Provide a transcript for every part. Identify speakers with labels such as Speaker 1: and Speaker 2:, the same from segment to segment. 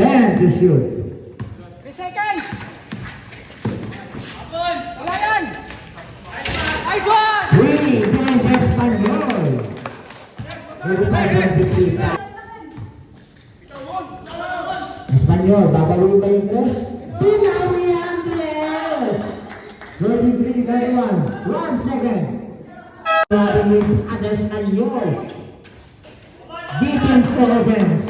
Speaker 1: 10 to shoot.
Speaker 2: 3 seconds! Wala yan! Nice one!
Speaker 1: 3 against Espanyol. 35-23. Espanyol, babaluin ba yung Andres? Pinawi Andres! 33-31. 1 second. Narinig ang Espanyol. Defense to offense.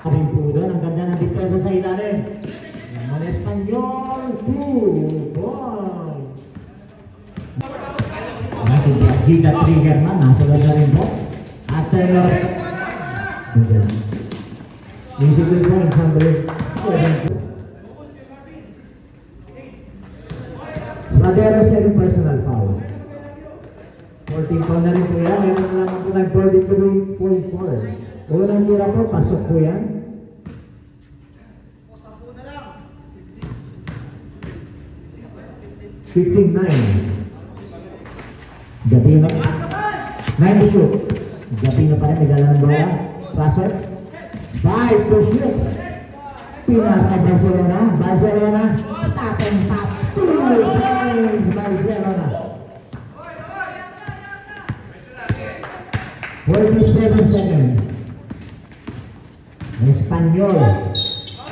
Speaker 1: Aring po doon, ang ganda ng depensa sa ilalim. Naman Espanyol, 2 points. Si Giga Triggerman, nasunod na rin po. After Lord. Musical points, number 7. Radero 7 personal foul. 14 pound na rin po yan. Mayroon na naman po nag-43.4. Unang tira po, pasok po yan. $15-9. Gabi na. 9 to shoot. Gabi na pa rin, may dala ng bola. Passer. 5 to shoot. Pinas kay Barcelona. Barcelona. Stop and pop. 2 points, Barcelona. 47 seconds. Espanyol.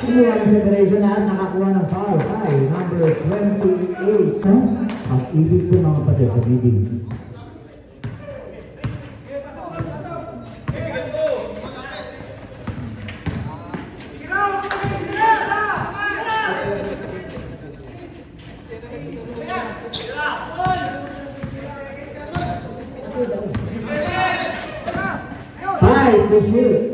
Speaker 1: Kumuha ng separation at nakakuha ng foul kay number 28. Ang ibig ko mga kapatid, pag-ibig. Five to shoot.